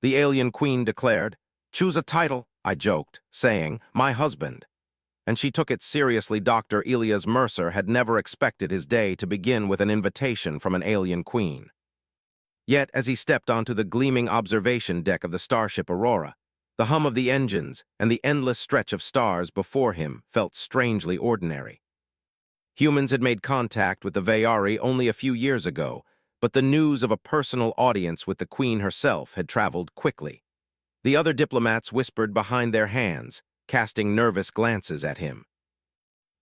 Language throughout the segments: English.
The alien queen declared. "Choose a title," I joked, saying, "my husband." And she took it seriously. Dr. Elias Mercer had never expected his day to begin with an invitation from an alien queen. Yet, as he stepped onto the gleaming observation deck of the starship Aurora, the hum of the engines and the endless stretch of stars before him felt strangely ordinary. Humans had made contact with the Vayari only a few years ago, but the news of a personal audience with the Queen herself had traveled quickly. The other diplomats whispered behind their hands, casting nervous glances at him.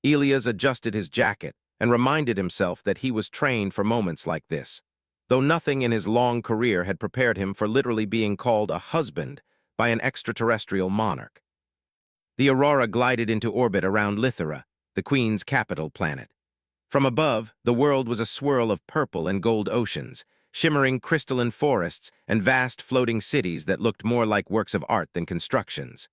Elias adjusted his jacket and reminded himself that he was trained for moments like this, though nothing in his long career had prepared him for literally being called a husband by an extraterrestrial monarch. The Aurora glided into orbit around Lithera, the Queen's capital planet. From above, the world was a swirl of purple and gold oceans, shimmering crystalline forests and vast floating cities that looked more like works of art than constructions.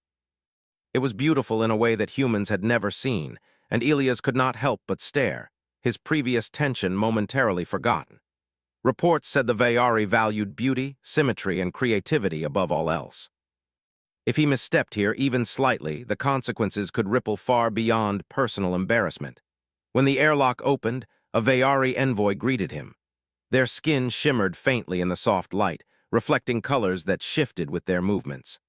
It was beautiful in a way that humans had never seen, and Elias could not help but stare, his previous tension momentarily forgotten. Reports said the Vayari valued beauty, symmetry, and creativity above all else. If he misstepped here even slightly, the consequences could ripple far beyond personal embarrassment. When the airlock opened, a Vayari envoy greeted him. Their skin shimmered faintly in the soft light, reflecting colors that shifted with their movements.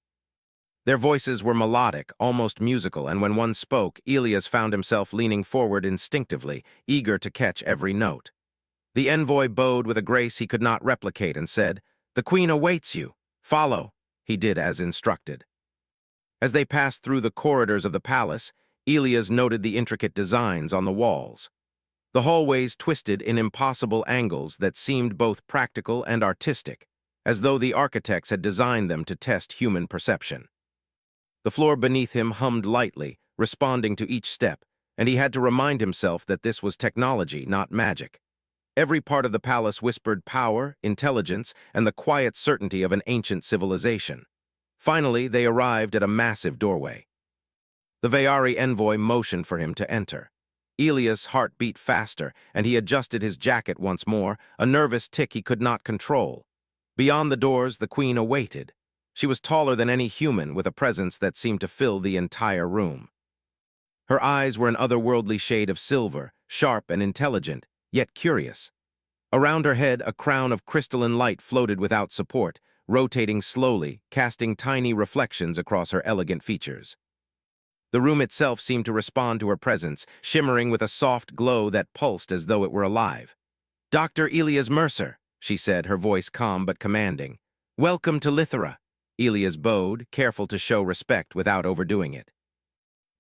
Their voices were melodic, almost musical, and when one spoke, Elias found himself leaning forward instinctively, eager to catch every note. The envoy bowed with a grace he could not replicate and said, "The Queen awaits you. Follow." He did as instructed. As they passed through the corridors of the palace, Elias noted the intricate designs on the walls. The hallways twisted in impossible angles that seemed both practical and artistic, as though the architects had designed them to test human perception. The floor beneath him hummed lightly, responding to each step, and he had to remind himself that this was technology, not magic. Every part of the palace whispered power, intelligence, and the quiet certainty of an ancient civilization. Finally, they arrived at a massive doorway. The Vayari envoy motioned for him to enter. Elias' heart beat faster, and he adjusted his jacket once more, a nervous tic he could not control. Beyond the doors, the Queen awaited. She was taller than any human, with a presence that seemed to fill the entire room. Her eyes were an otherworldly shade of silver, sharp and intelligent, yet curious. Around her head, a crown of crystalline light floated without support, rotating slowly, casting tiny reflections across her elegant features. The room itself seemed to respond to her presence, shimmering with a soft glow that pulsed as though it were alive. "Dr. Elias Mercer," she said, her voice calm but commanding. "Welcome to Lithera." Elias bowed, careful to show respect without overdoing it.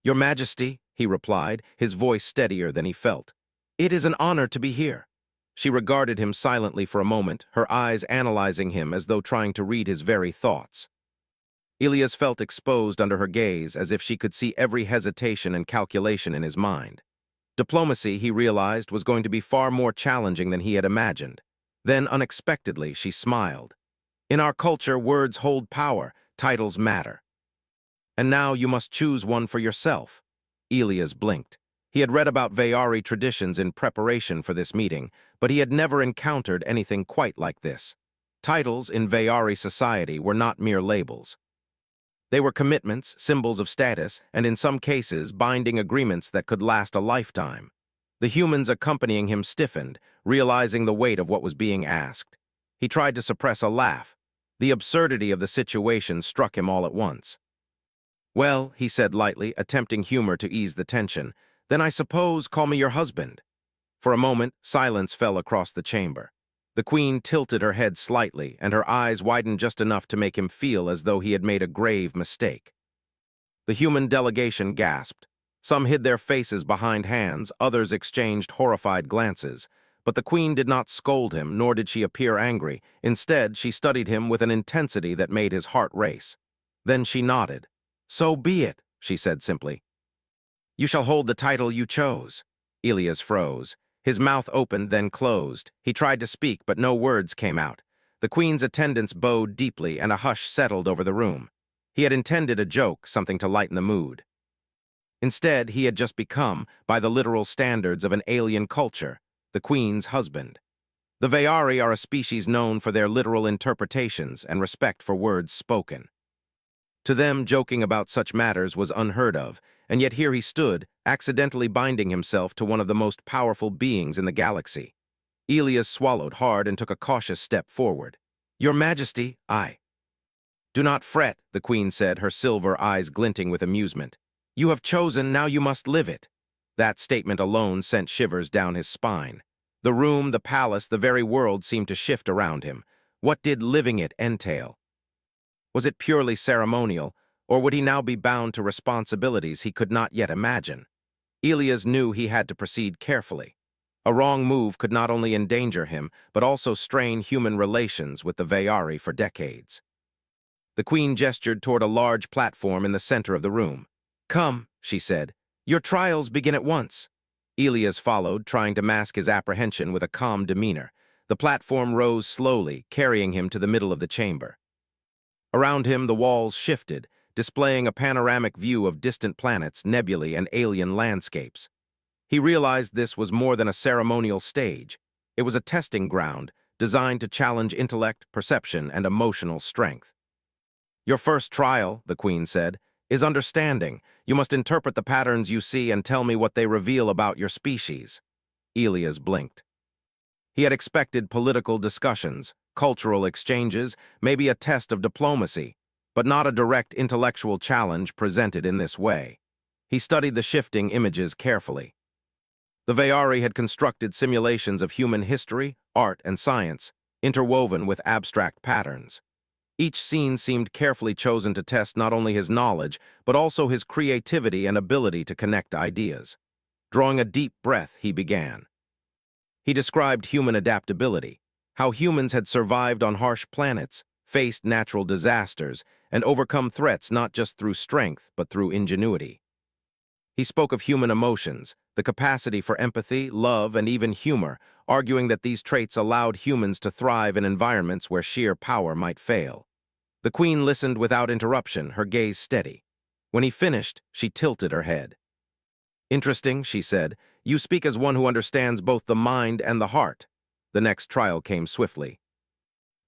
"Your Majesty," he replied, his voice steadier than he felt. "It is an honor to be here." She regarded him silently for a moment, her eyes analyzing him as though trying to read his very thoughts. Elias felt exposed under her gaze, as if she could see every hesitation and calculation in his mind. Diplomacy, he realized, was going to be far more challenging than he had imagined. Then, unexpectedly, she smiled. "In our culture, words hold power, titles matter. And now you must choose one for yourself." Elias blinked. He had read about Vayari traditions in preparation for this meeting, but he had never encountered anything quite like this. Titles in Vayari society were not mere labels. They were commitments, symbols of status, and in some cases, binding agreements that could last a lifetime. The humans accompanying him stiffened, realizing the weight of what was being asked. He tried to suppress a laugh. The absurdity of the situation struck him all at once. "Well," he said lightly, attempting humor to ease the tension, "then I suppose call me your husband." For a moment, silence fell across the chamber. The Queen tilted her head slightly, and her eyes widened just enough to make him feel as though he had made a grave mistake. The human delegation gasped. Some hid their faces behind hands, others exchanged horrified glances. But the Queen did not scold him, nor did she appear angry. Instead, she studied him with an intensity that made his heart race. Then she nodded. "So be it," she said simply. "You shall hold the title you chose." Elias froze. His mouth opened, then closed. He tried to speak, but no words came out. The Queen's attendants bowed deeply, and a hush settled over the room. He had intended a joke, something to lighten the mood. Instead, he had just become, by the literal standards of an alien culture, the Queen's husband. The Veyari are a species known for their literal interpretations and respect for words spoken. To them, joking about such matters was unheard of, and yet here he stood, accidentally binding himself to one of the most powerful beings in the galaxy. Elias swallowed hard and took a cautious step forward. "Your Majesty, I." "Do not fret," the queen said, her silver eyes glinting with amusement. "You have chosen, now you must live it." That statement alone sent shivers down his spine. The room, the palace, the very world seemed to shift around him. What did living it entail? Was it purely ceremonial, or would he now be bound to responsibilities he could not yet imagine? Elias knew he had to proceed carefully. A wrong move could not only endanger him, but also strain human relations with the Veyari for decades. The queen gestured toward a large platform in the center of the room. "Come," she said. "Your trials begin at once." Elias followed, trying to mask his apprehension with a calm demeanor. The platform rose slowly, carrying him to the middle of the chamber. Around him, the walls shifted, displaying a panoramic view of distant planets, nebulae, and alien landscapes. He realized this was more than a ceremonial stage. It was a testing ground, designed to challenge intellect, perception, and emotional strength. "Your first trial," the queen said, "is understanding. You must interpret the patterns you see and tell me what they reveal about your species." Elias blinked. He had expected political discussions, cultural exchanges, maybe a test of diplomacy, but not a direct intellectual challenge presented in this way. He studied the shifting images carefully. The Veyari had constructed simulations of human history, art, and science, interwoven with abstract patterns. Each scene seemed carefully chosen to test not only his knowledge, but also his creativity and ability to connect ideas. Drawing a deep breath, he began. He described human adaptability, how humans had survived on harsh planets, faced natural disasters, and overcome threats not just through strength, but through ingenuity. He spoke of human emotions, the capacity for empathy, love, and even humor, arguing that these traits allowed humans to thrive in environments where sheer power might fail. The queen listened without interruption, her gaze steady. When he finished, she tilted her head. "Interesting," she said. "You speak as one who understands both the mind and the heart." The next trial came swiftly.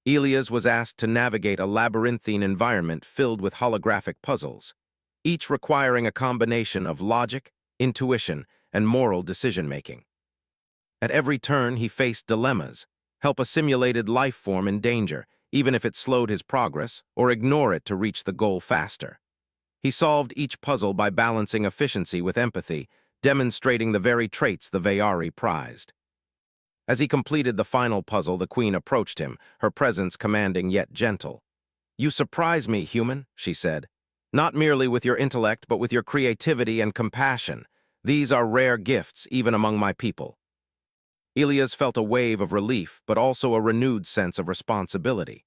Elias was asked to navigate a labyrinthine environment filled with holographic puzzles, each requiring a combination of logic, intuition, and moral decision-making. At every turn, he faced dilemmas: help a simulated life form in danger, even if it slowed his progress, or ignore it to reach the goal faster. He solved each puzzle by balancing efficiency with empathy, demonstrating the very traits the Veyari prized. As he completed the final puzzle, the queen approached him, her presence commanding yet gentle. "You surprise me, human," she said. "Not merely with your intellect, but with your creativity and compassion. These are rare gifts, even among my people." Elias felt a wave of relief, but also a renewed sense of responsibility.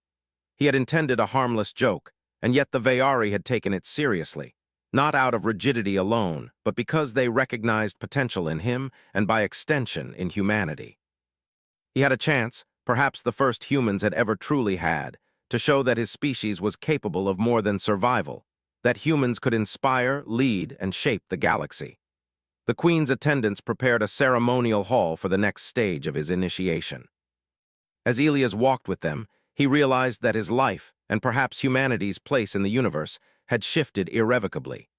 He had intended a harmless joke, and yet the Veyari had taken it seriously, not out of rigidity alone, but because they recognized potential in him and, by extension, in humanity. He had a chance, perhaps the first humans had ever truly had, to show that his species was capable of more than survival, that humans could inspire, lead, and shape the galaxy. The queen's attendants prepared a ceremonial hall for the next stage of his initiation. As Elias walked with them, he realized that his life, and perhaps humanity's place in the universe, had shifted irrevocably.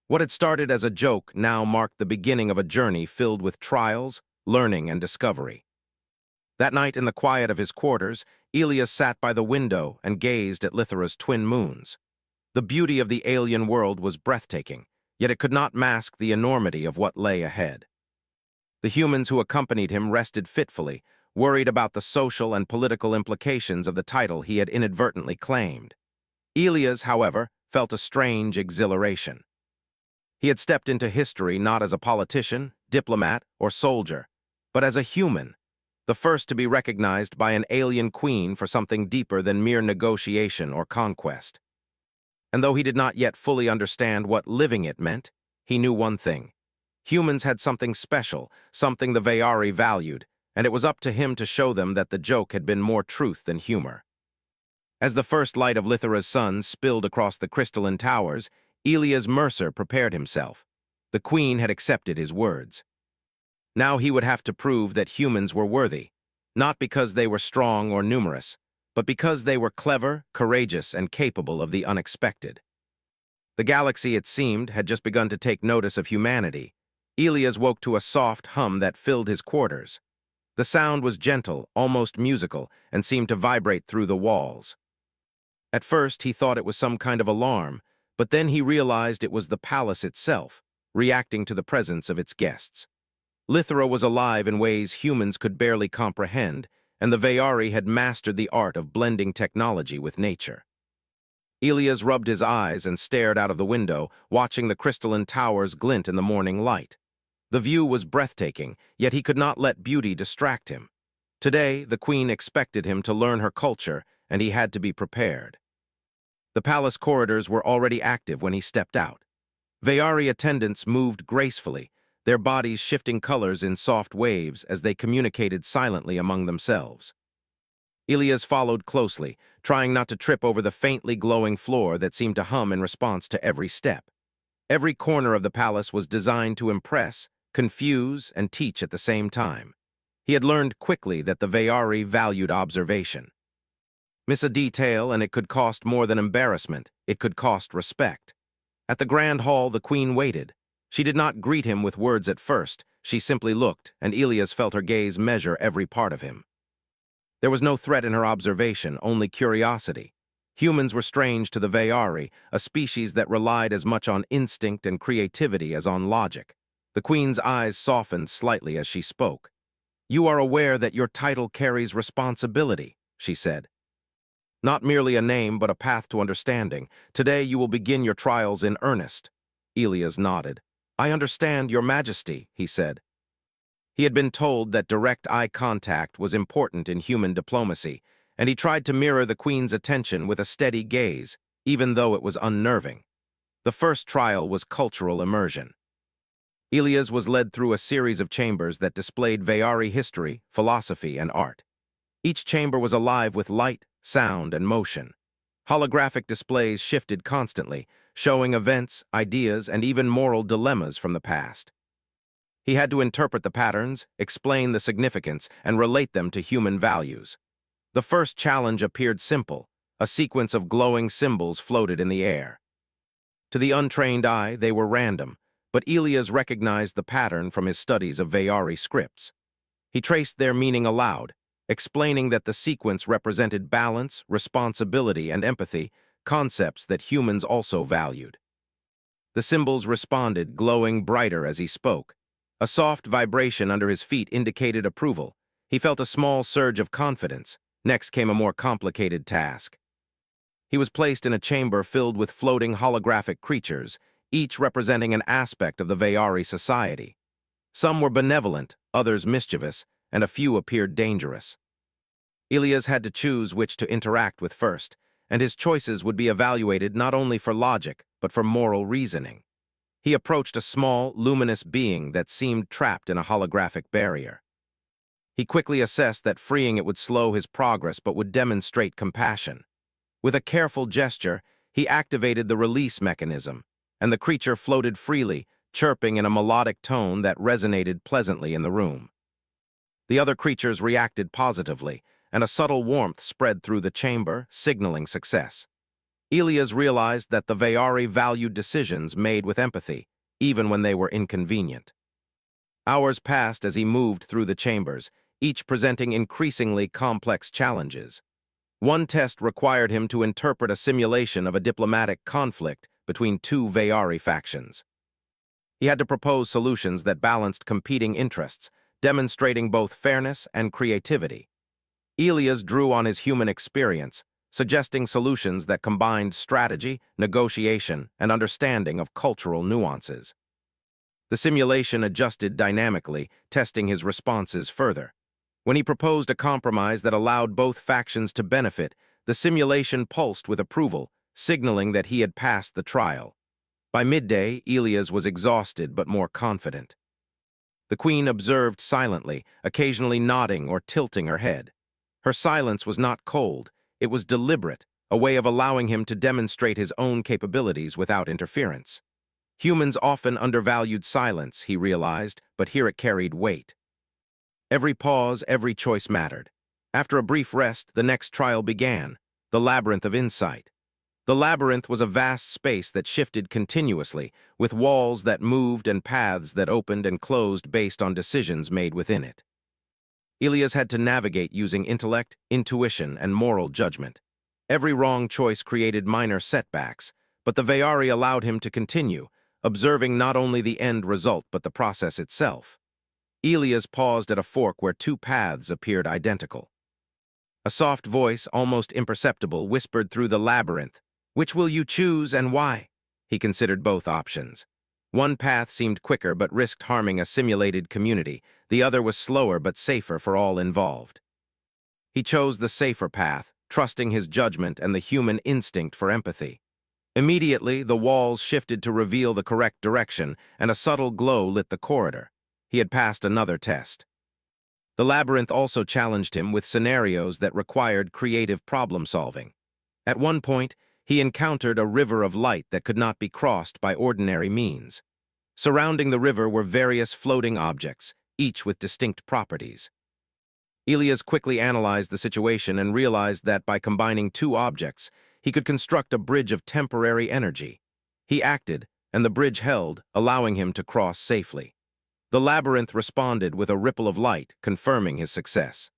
What had started as a joke now marked the beginning of a journey filled with trials, learning, and discovery. That night in the quiet of his quarters, Elias sat by the window and gazed at Lithera's twin moons. The beauty of the alien world was breathtaking, yet it could not mask the enormity of what lay ahead. The humans who accompanied him rested fitfully, worried about the social and political implications of the title he had inadvertently claimed. Elias, however, felt a strange exhilaration. He had stepped into history not as a politician, diplomat, or soldier, but as a human, the first to be recognized by an alien queen for something deeper than mere negotiation or conquest. And though he did not yet fully understand what living it meant, he knew one thing. Humans had something special, something the Veyari valued, and it was up to him to show them that the joke had been more truth than humor. As the first light of Lithera's sun spilled across the crystalline towers, Elias Mercer prepared himself. The queen had accepted his words. Now he would have to prove that humans were worthy. not because they were strong or numerous, but because they were clever, courageous, and capable of the unexpected. The galaxy, it seemed, had just begun to take notice of humanity. Elias woke to a soft hum that filled his quarters. The sound was gentle, almost musical, and seemed to vibrate through the walls. At first, he thought it was some kind of alarm, but then he realized it was the palace itself, reacting to the presence of its guests. Lithra was alive in ways humans could barely comprehend, and the Veyari had mastered the art of blending technology with nature. Elias rubbed his eyes and stared out of the window, watching the crystalline towers glint in the morning light. The view was breathtaking, yet he could not let beauty distract him. Today, the queen expected him to learn her culture, and he had to be prepared. The palace corridors were already active when he stepped out. Veyari attendants moved gracefully, their bodies shifting colors in soft waves as they communicated silently among themselves. Elias followed closely, trying not to trip over the faintly glowing floor that seemed to hum in response to every step. Every corner of the palace was designed to impress, confuse, and teach at the same time. He had learned quickly that the Veyari valued observation. Miss a detail, and it could cost more than embarrassment, it could cost respect. At the grand hall, the queen waited. She did not greet him with words at first, she simply looked, and Elias felt her gaze measure every part of him. There was no threat in her observation, only curiosity. Humans were strange to the Veyari, a species that relied as much on instinct and creativity as on logic. The queen's eyes softened slightly as she spoke. "You are aware that your title carries responsibility," she said. "Not merely a name, but a path to understanding. Today you will begin your trials in earnest." Elias nodded. "I understand, Your Majesty," he said. He had been told that direct eye contact was important in human diplomacy, and he tried to mirror the queen's attention with a steady gaze, even though it was unnerving. The first trial was cultural immersion. Elias was led through a series of chambers that displayed Veyari history, philosophy, and art. Each chamber was alive with light, sound, and motion. Holographic displays shifted constantly, showing events, ideas, and even moral dilemmas from the past. He had to interpret the patterns, explain the significance, and relate them to human values. The first challenge appeared simple. A sequence of glowing symbols floated in the air. To the untrained eye, they were random, but Elias recognized the pattern from his studies of Veyari scripts. He traced their meaning aloud, explaining that the sequence represented balance, responsibility, and empathy, concepts that humans also valued. The symbols responded, glowing brighter as he spoke. A soft vibration under his feet indicated approval. He felt a small surge of confidence. Next came a more complicated task. He was placed in a chamber filled with floating holographic creatures, each representing an aspect of the Veyari society. Some were benevolent, others mischievous, and a few appeared dangerous. Elias had to choose which to interact with first, and his choices would be evaluated not only for logic, but for moral reasoning. He approached a small, luminous being that seemed trapped in a holographic barrier. He quickly assessed that freeing it would slow his progress but would demonstrate compassion. With a careful gesture, he activated the release mechanism, and the creature floated freely, chirping in a melodic tone that resonated pleasantly in the room. The other creatures reacted positively, and a subtle warmth spread through the chamber, signaling success. Elias realized that the Veyari valued decisions made with empathy, even when they were inconvenient. Hours passed as he moved through the chambers, each presenting increasingly complex challenges. One test required him to interpret a simulation of a diplomatic conflict between two Veyari factions. He had to propose solutions that balanced competing interests, demonstrating both fairness and creativity. Elias drew on his human experience, suggesting solutions that combined strategy, negotiation, and understanding of cultural nuances. The simulation adjusted dynamically, testing his responses further. When he proposed a compromise that allowed both factions to benefit, the simulation pulsed with approval, signaling that he had passed the trial. By midday, Elias was exhausted but more confident. The queen observed silently, occasionally nodding or tilting her head. Her silence was not cold, it was deliberate, a way of allowing him to demonstrate his own capabilities without interference. Humans often undervalued silence, he realized, but here it carried weight. Every pause, every choice mattered. After a brief rest, the next trial began, the Labyrinth of Insight. The labyrinth was a vast space that shifted continuously, with walls that moved and paths that opened and closed based on decisions made within it. Elias had to navigate using intellect, intuition, and moral judgment. Every wrong choice created minor setbacks, but the Veyari allowed him to continue, observing not only the end result but the process itself. Elias paused at a fork where two paths appeared identical. A soft voice, almost imperceptible, whispered through the labyrinth, "Which will you choose and why?" He considered both options. One path seemed quicker but risked harming a simulated community. The other was slower but safer for all involved. He chose the safer path, trusting his judgment and the human instinct for empathy. Immediately, the walls shifted to reveal the correct direction, and a subtle glow lit the corridor. He had passed another test. The labyrinth also challenged him with scenarios that required creative problem-solving. At one point, he encountered a river of light that could not be crossed by ordinary means. Surrounding the river were various floating objects, each with distinct properties. Elias quickly analyzed the situation and realized that by combining two objects, he could construct a bridge of temporary energy. He acted, and the bridge held, allowing him to cross safely. The labyrinth responded with a ripple of light, confirming his success.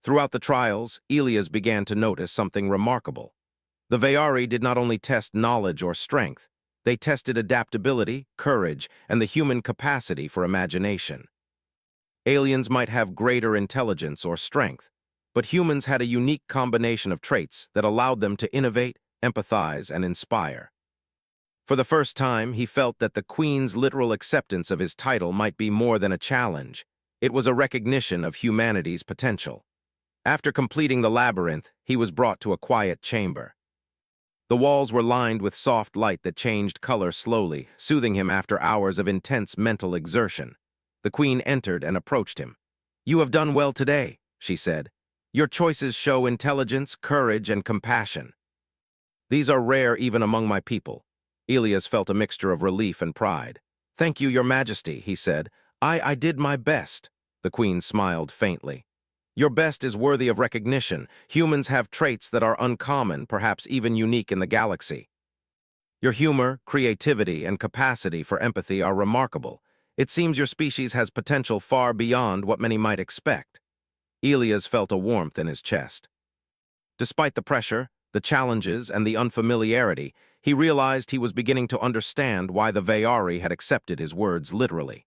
Throughout the trials, Elias began to notice something remarkable. The Veyari did not only test knowledge or strength, they tested adaptability, courage, and the human capacity for imagination. Aliens might have greater intelligence or strength, but humans had a unique combination of traits that allowed them to innovate, empathize, and inspire. For the first time, he felt that the Queen's literal acceptance of his title might be more than a challenge. It was a recognition of humanity's potential. After completing the labyrinth, he was brought to a quiet chamber. The walls were lined with soft light that changed color slowly, soothing him after hours of intense mental exertion. The Queen entered and approached him. "You have done well today," she said. "Your choices show intelligence, courage, and compassion. These are rare even among my people." Elias felt a mixture of relief and pride. "Thank you, Your Majesty," he said. I did my best." The Queen smiled faintly. "Your best is worthy of recognition. Humans have traits that are uncommon, perhaps even unique in the galaxy. Your humor, creativity, and capacity for empathy are remarkable. It seems your species has potential far beyond what many might expect." Elias felt a warmth in his chest. Despite the pressure, the challenges, and the unfamiliarity, he realized he was beginning to understand why the Veyari had accepted his words literally.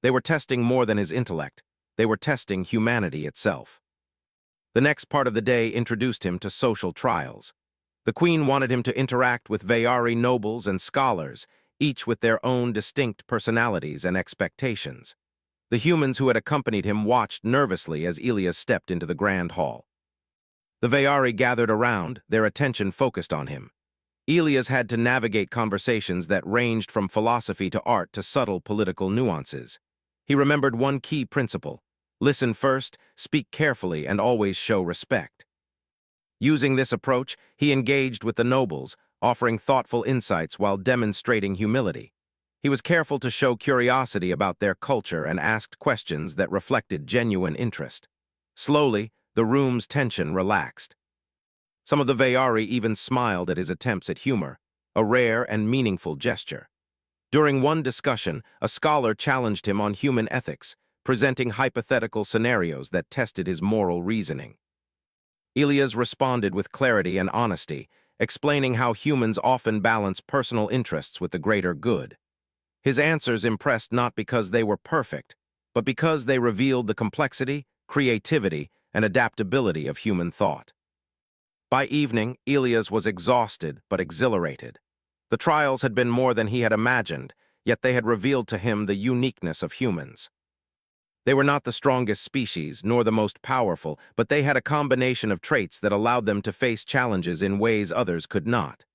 They were testing more than his intellect. They were testing humanity itself. The next part of the day introduced him to social trials. The Queen wanted him to interact with Veyari nobles and scholars, each with their own distinct personalities and expectations. The humans who had accompanied him watched nervously as Elias stepped into the grand hall. The Veyari gathered around, their attention focused on him. Elias had to navigate conversations that ranged from philosophy to art to subtle political nuances. He remembered one key principle: listen first, speak carefully, and always show respect. Using this approach, he engaged with the nobles, offering thoughtful insights while demonstrating humility. He was careful to show curiosity about their culture and asked questions that reflected genuine interest. Slowly, the room's tension relaxed. Some of the Veyari even smiled at his attempts at humor, a rare and meaningful gesture. During one discussion, a scholar challenged him on human ethics, presenting hypothetical scenarios that tested his moral reasoning. Elias responded with clarity and honesty, explaining how humans often balance personal interests with the greater good. His answers impressed not because they were perfect, but because they revealed the complexity, creativity, and adaptability of human thought. By evening, Elias was exhausted but exhilarated. The trials had been more than he had imagined, yet they had revealed to him the uniqueness of humans. They were not the strongest species, nor the most powerful, but they had a combination of traits that allowed them to face challenges in ways others could not.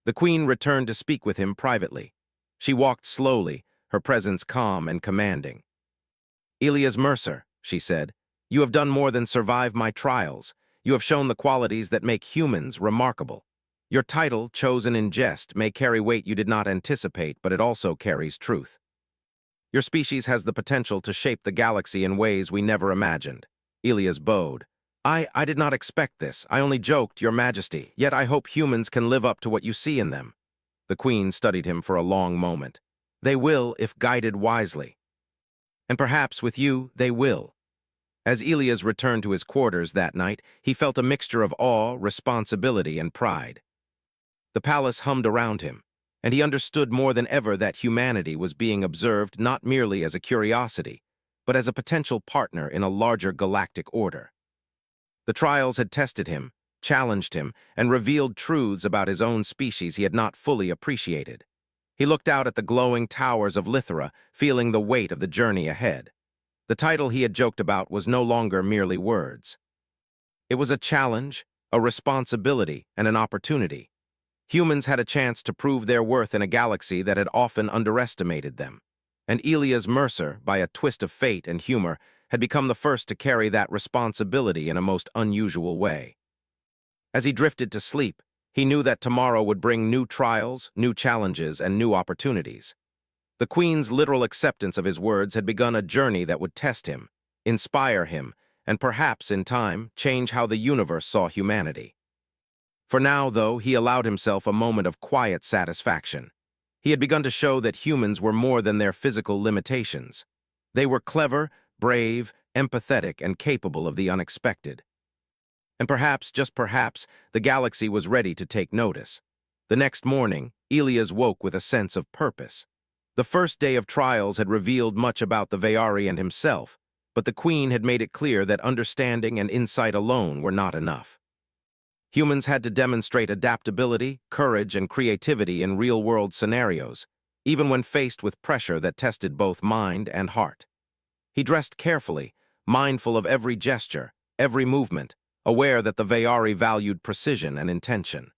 The Queen returned to speak with him privately. She walked slowly, her presence calm and commanding. "Elias Mercer," she said, "you have done more than survive my trials. You have shown the qualities that make humans remarkable. Your title, chosen in jest, may carry weight you did not anticipate, but it also carries truth." Your species has the potential to shape the galaxy in ways we never imagined. Elias bowed. I did not expect this. I only joked, Your Majesty, yet I hope humans can live up to what you see in them. The Queen studied him for a long moment. They will, if guided wisely. And perhaps with you, they will. As Elias returned to his quarters that night, he felt a mixture of awe, responsibility, and pride. The palace hummed around him, and he understood more than ever that humanity was being observed not merely as a curiosity, but as a potential partner in a larger galactic order. The trials had tested him, challenged him, and revealed truths about his own species he had not fully appreciated. He looked out at the glowing towers of Lithera, feeling the weight of the journey ahead. The title he had joked about was no longer merely words. It was a challenge, a responsibility, and an opportunity. Humans had a chance to prove their worth in a galaxy that had often underestimated them. And Elias Mercer, by a twist of fate and humor, had become the first to carry that responsibility in a most unusual way. As he drifted to sleep, he knew that tomorrow would bring new trials, new challenges, and new opportunities. The Queen's literal acceptance of his words had begun a journey that would test him, inspire him, and perhaps, in time, change how the universe saw humanity. For now, though, he allowed himself a moment of quiet satisfaction. He had begun to show that humans were more than their physical limitations. They were clever, brave, empathetic, and capable of the unexpected. And perhaps, just perhaps, the galaxy was ready to take notice. The next morning, Elias woke with a sense of purpose. The first day of trials had revealed much about the Veyari and himself, but the Queen had made it clear that understanding and insight alone were not enough. Humans had to demonstrate adaptability, courage, and creativity in real-world scenarios, even when faced with pressure that tested both mind and heart. He dressed carefully, mindful of every gesture, every movement, aware that the Veyari valued precision and intention.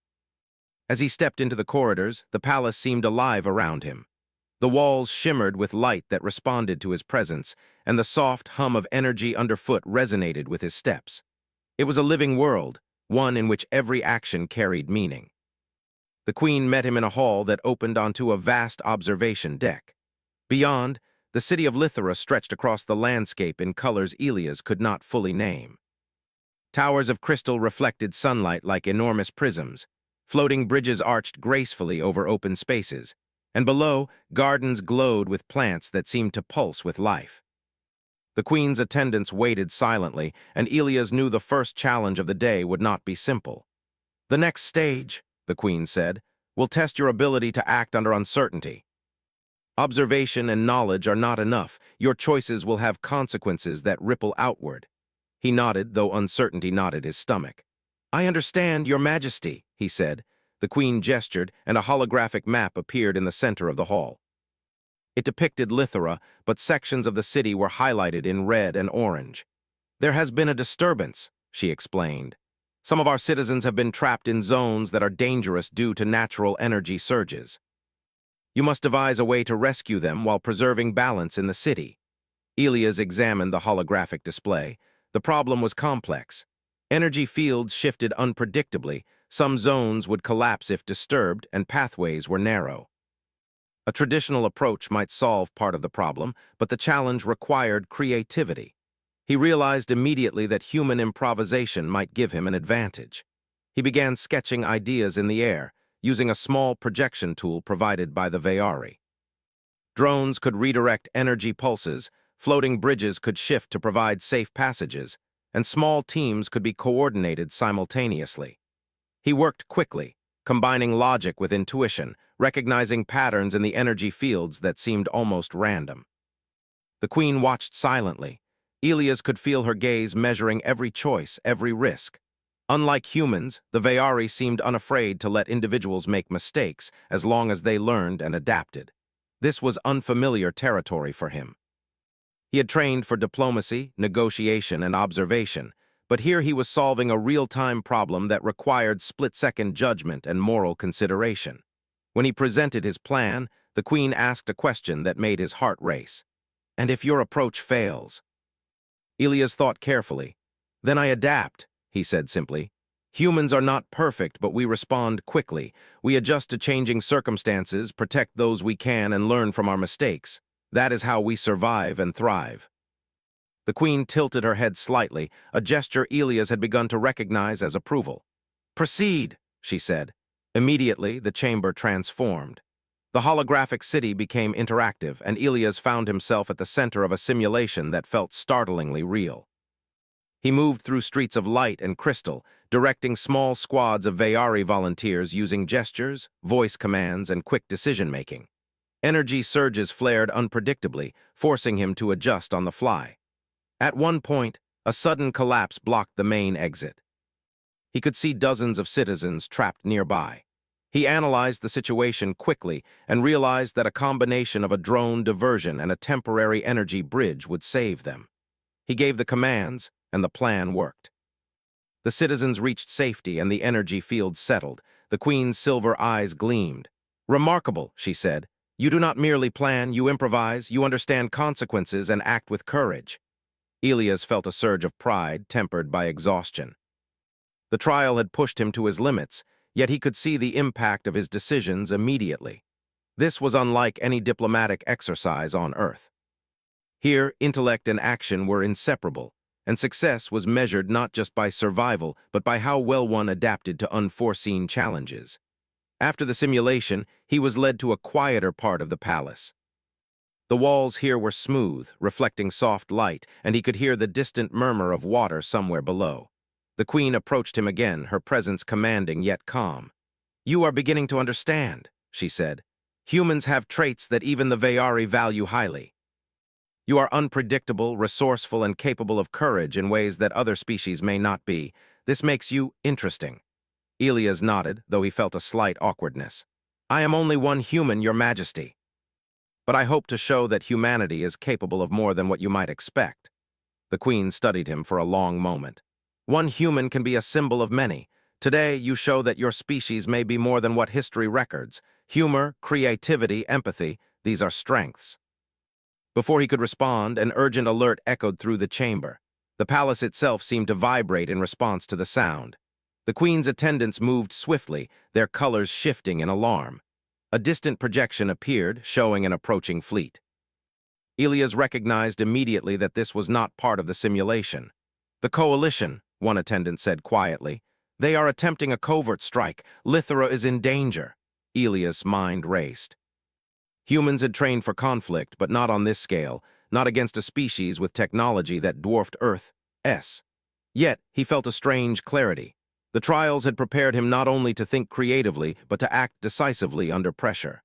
As he stepped into the corridors, the palace seemed alive around him. The walls shimmered with light that responded to his presence, and the soft hum of energy underfoot resonated with his steps. It was a living world, one in which every action carried meaning. The Queen met him in a hall that opened onto a vast observation deck. Beyond, the city of Lithera stretched across the landscape in colors Elias could not fully name. Towers of crystal reflected sunlight like enormous prisms. Floating bridges arched gracefully over open spaces, and below, gardens glowed with plants that seemed to pulse with life. The Queen's attendants waited silently, and Elias knew the first challenge of the day would not be simple. "The next stage," the Queen said, "will test your ability to act under uncertainty. Observation and knowledge are not enough. Your choices will have consequences that ripple outward." He nodded, though uncertainty knotted his stomach. "I understand, Your Majesty," he said. The Queen gestured, and a holographic map appeared in the center of the hall. It depicted Lithera, but sections of the city were highlighted in red and orange. "There has been a disturbance," she explained. "Some of our citizens have been trapped in zones that are dangerous due to natural energy surges. You must devise a way to rescue them while preserving balance in the city." Elias examined the holographic display. The problem was complex. Energy fields shifted unpredictably, some zones would collapse if disturbed, and pathways were narrow. A traditional approach might solve part of the problem, but the challenge required creativity. He realized immediately that human improvisation might give him an advantage. He began sketching ideas in the air, using a small projection tool provided by the Veyari. Drones could redirect energy pulses, floating bridges could shift to provide safe passages, and small teams could be coordinated simultaneously. He worked quickly, combining logic with intuition, recognizing patterns in the energy fields that seemed almost random. The Queen watched silently. Elias could feel her gaze measuring every choice, every risk. Unlike humans, the Veyari seemed unafraid to let individuals make mistakes as long as they learned and adapted. This was unfamiliar territory for him. He had trained for diplomacy, negotiation, and observation, but here he was solving a real-time problem that required split-second judgment and moral consideration. When he presented his plan, the Queen asked a question that made his heart race. "And if your approach fails?" Elias thought carefully. "Then I adapt," he said simply. "Humans are not perfect, but we respond quickly. We adjust to changing circumstances, protect those we can, and learn from our mistakes. That is how we survive and thrive." The queen tilted her head slightly, a gesture Elias had begun to recognize as approval. "Proceed," she said. Immediately, the chamber transformed. The holographic city became interactive, and Elias found himself at the center of a simulation that felt startlingly real. He moved through streets of light and crystal, directing small squads of Veyari volunteers using gestures, voice commands, and quick decision-making. Energy surges flared unpredictably, forcing him to adjust on the fly. At one point, a sudden collapse blocked the main exit. He could see dozens of citizens trapped nearby. He analyzed the situation quickly and realized that a combination of a drone diversion and a temporary energy bridge would save them. He gave the commands, and the plan worked. The citizens reached safety and the energy field settled. The queen's silver eyes gleamed. "Remarkable," she said. "You do not merely plan, you improvise, you understand consequences and act with courage." Elias felt a surge of pride tempered by exhaustion. The trial had pushed him to his limits, yet he could see the impact of his decisions immediately. This was unlike any diplomatic exercise on Earth. Here, intellect and action were inseparable, and success was measured not just by survival, but by how well one adapted to unforeseen challenges. After the simulation, he was led to a quieter part of the palace. The walls here were smooth, reflecting soft light, and he could hear the distant murmur of water somewhere below. The queen approached him again, her presence commanding yet calm. "You are beginning to understand," she said. "Humans have traits that even the Veyari value highly. You are unpredictable, resourceful, and capable of courage in ways that other species may not be. This makes you interesting." Elias nodded, though he felt a slight awkwardness. "I am only one human, Your Majesty. But I hope to show that humanity is capable of more than what you might expect." The queen studied him for a long moment. "One human can be a symbol of many. Today, you show that your species may be more than what history records. Humor, creativity, empathy, these are strengths." Before he could respond, an urgent alert echoed through the chamber. The palace itself seemed to vibrate in response to the sound. The queen's attendants moved swiftly, their colors shifting in alarm. A distant projection appeared, showing an approaching fleet. Elias recognized immediately that this was not part of the simulation. "The coalition," one attendant said quietly. "They are attempting a covert strike. Lithra is in danger." Elias' mind raced. Humans had trained for conflict, but not on this scale, not against a species with technology that dwarfed Earth's. Yet, he felt a strange clarity. The trials had prepared him not only to think creatively, but to act decisively under pressure.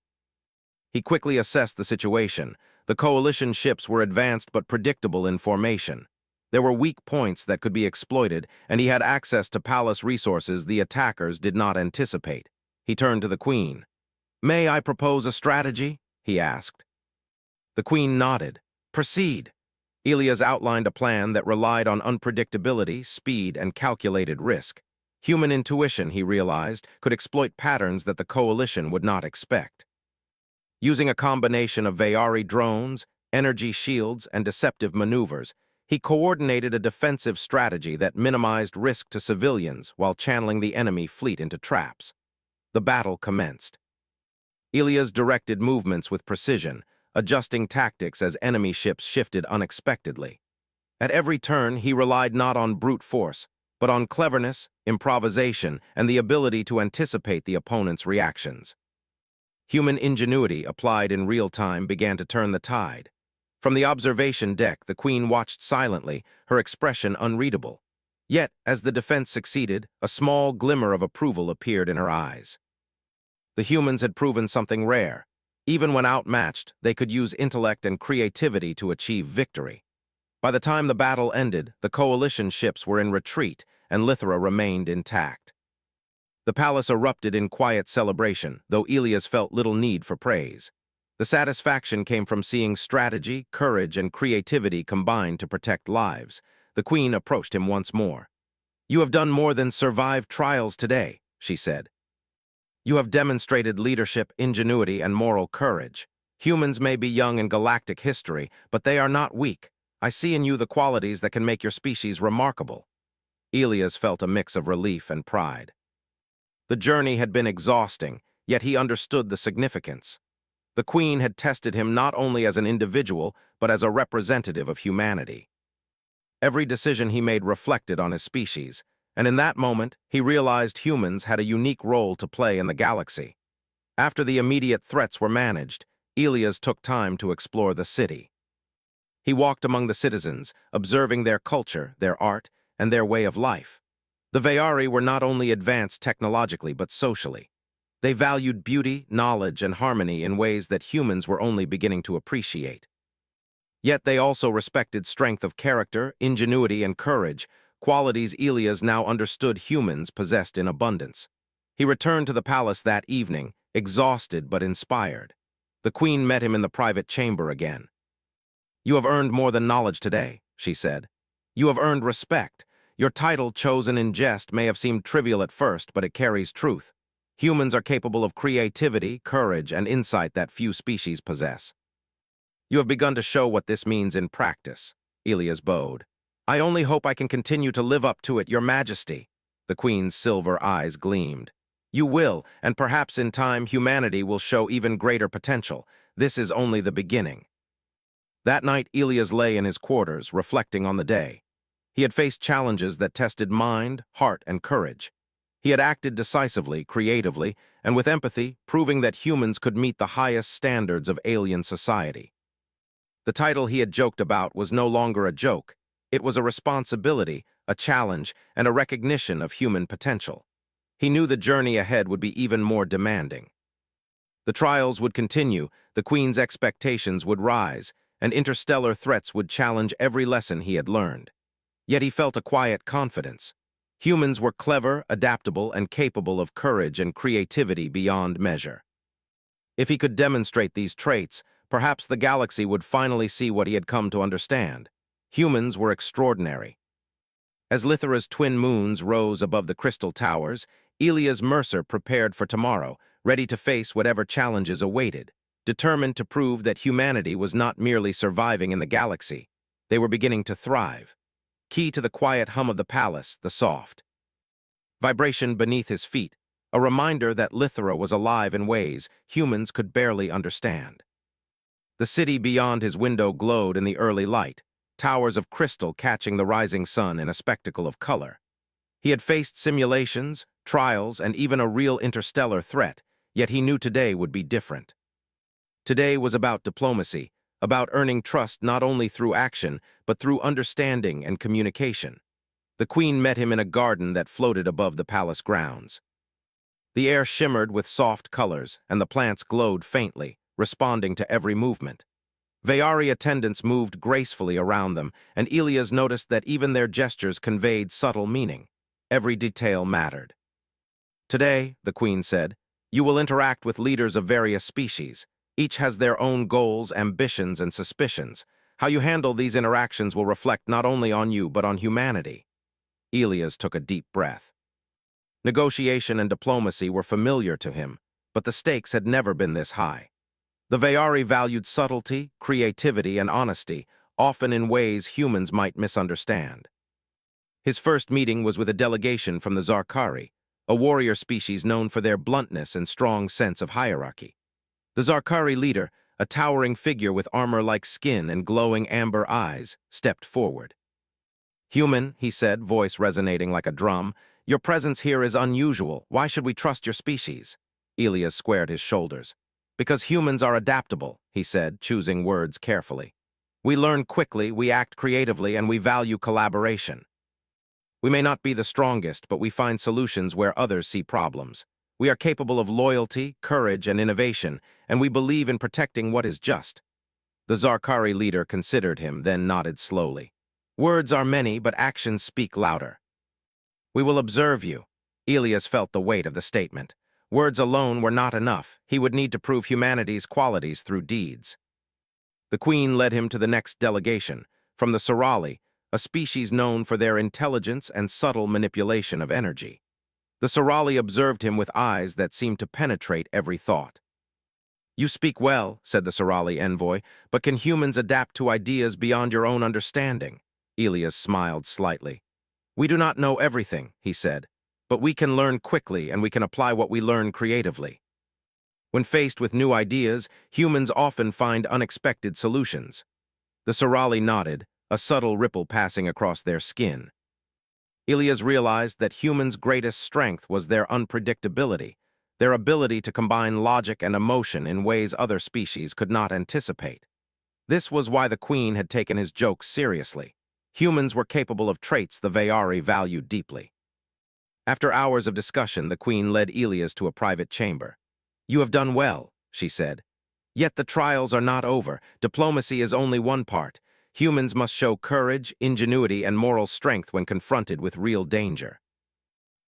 He quickly assessed the situation. The coalition ships were advanced but predictable in formation. There were weak points that could be exploited, and he had access to palace resources the attackers did not anticipate. He turned to the queen. "May I propose a strategy?" he asked. The queen nodded. "Proceed." Elias outlined a plan that relied on unpredictability, speed, and calculated risk. Human intuition, he realized, could exploit patterns that the coalition would not expect. Using a combination of Veyari drones, energy shields, and deceptive maneuvers, he coordinated a defensive strategy that minimized risk to civilians while channeling the enemy fleet into traps. The battle commenced. Elias directed movements with precision, adjusting tactics as enemy ships shifted unexpectedly. At every turn, he relied not on brute force, but on cleverness, improvisation, and the ability to anticipate the opponent's reactions. Human ingenuity, applied in real time, began to turn the tide. From the observation deck, the queen watched silently, her expression unreadable. Yet, as the defense succeeded, a small glimmer of approval appeared in her eyes. The humans had proven something rare. Even when outmatched, they could use intellect and creativity to achieve victory. By the time the battle ended, the coalition ships were in retreat, and Lithra remained intact. The palace erupted in quiet celebration, though Elias felt little need for praise. The satisfaction came from seeing strategy, courage, and creativity combined to protect lives. The queen approached him once more. "You have done more than survive trials today," she said. "You have demonstrated leadership, ingenuity, and moral courage. Humans may be young in galactic history, but they are not weak. I see in you the qualities that can make your species remarkable." Elias felt a mix of relief and pride. The journey had been exhausting, yet he understood the significance. The Queen had tested him not only as an individual, but as a representative of humanity. Every decision he made reflected on his species, and in that moment, he realized humans had a unique role to play in the galaxy. After the immediate threats were managed, Elias took time to explore the city. He walked among the citizens, observing their culture, their art, and their way of life. The Veyari were not only advanced technologically but socially. They valued beauty, knowledge, and harmony in ways that humans were only beginning to appreciate. Yet they also respected strength of character, ingenuity, and courage, qualities Elias now understood humans possessed in abundance. He returned to the palace that evening, exhausted but inspired. The Queen met him in the private chamber again. "You have earned more than knowledge today," she said. "You have earned respect. Your title, chosen in jest, may have seemed trivial at first, but it carries truth. Humans are capable of creativity, courage, and insight that few species possess. You have begun to show what this means in practice," Elias bowed. "I only hope I can continue to live up to it, Your Majesty." The Queen's silver eyes gleamed. "You will, and perhaps in time humanity will show even greater potential. This is only the beginning." That night, Elias lay in his quarters, reflecting on the day. He had faced challenges that tested mind, heart, and courage. He had acted decisively, creatively, and with empathy, proving that humans could meet the highest standards of alien society. The title he had joked about was no longer a joke. It was a responsibility, a challenge, and a recognition of human potential. He knew the journey ahead would be even more demanding. The trials would continue, the Queen's expectations would rise, and interstellar threats would challenge every lesson he had learned. Yet he felt a quiet confidence. Humans were clever, adaptable, and capable of courage and creativity beyond measure. If he could demonstrate these traits, perhaps the galaxy would finally see what he had come to understand. Humans were extraordinary. As Lithera's twin moons rose above the crystal towers, Elias Mercer prepared for tomorrow, ready to face whatever challenges awaited, determined to prove that humanity was not merely surviving in the galaxy. They were beginning to thrive. Key to the quiet hum of the palace, the soft vibration beneath his feet, a reminder that Lithera was alive in ways humans could barely understand. The city beyond his window glowed in the early light, towers of crystal catching the rising sun in a spectacle of color. He had faced simulations, trials, and even a real interstellar threat, yet he knew today would be different. Today was about diplomacy, about earning trust not only through action, but through understanding and communication. The Queen met him in a garden that floated above the palace grounds. The air shimmered with soft colors, and the plants glowed faintly, responding to every movement. Veyari attendants moved gracefully around them, and Elias noticed that even their gestures conveyed subtle meaning. Every detail mattered. "Today," the Queen said, "you will interact with leaders of various species. Each has their own goals, ambitions, and suspicions. How you handle these interactions will reflect not only on you, but on humanity." Elias took a deep breath. Negotiation and diplomacy were familiar to him, but the stakes had never been this high. The Veyari valued subtlety, creativity, and honesty, often in ways humans might misunderstand. His first meeting was with a delegation from the Zarkari, a warrior species known for their bluntness and strong sense of hierarchy. The Zarkari leader, a towering figure with armor-like skin and glowing amber eyes, stepped forward. "Human," he said, voice resonating like a drum, "your presence here is unusual. Why should we trust your species?" Elias squared his shoulders. "Because humans are adaptable," he said, choosing words carefully. "We learn quickly, we act creatively, and we value collaboration. We may not be the strongest, but we find solutions where others see problems. We are capable of loyalty, courage, and innovation, and we believe in protecting what is just." The Zarkari leader considered him, then nodded slowly. "Words are many, but actions speak louder." "We will observe you." Elias felt the weight of the statement. Words alone were not enough. He would need to prove humanity's qualities through deeds. The Queen led him to the next delegation, from the Sorali, a species known for their intelligence and subtle manipulation of energy. The Sorali observed him with eyes that seemed to penetrate every thought. "You speak well," said the Sorali envoy, "but can humans adapt to ideas beyond your own understanding?" Elias smiled slightly. "We do not know everything," he said, "but we can learn quickly and we can apply what we learn creatively." When faced with new ideas, humans often find unexpected solutions. The Sorali nodded, a subtle ripple passing across their skin. Ilias realized that humans' greatest strength was their unpredictability, their ability to combine logic and emotion in ways other species could not anticipate. This was why the Queen had taken his jokes seriously. Humans were capable of traits the Veyari valued deeply. After hours of discussion, the Queen led Ilias to a private chamber. "You have done well," she said. "Yet the trials are not over. Diplomacy is only one part. Humans must show courage, ingenuity, and moral strength when confronted with real danger."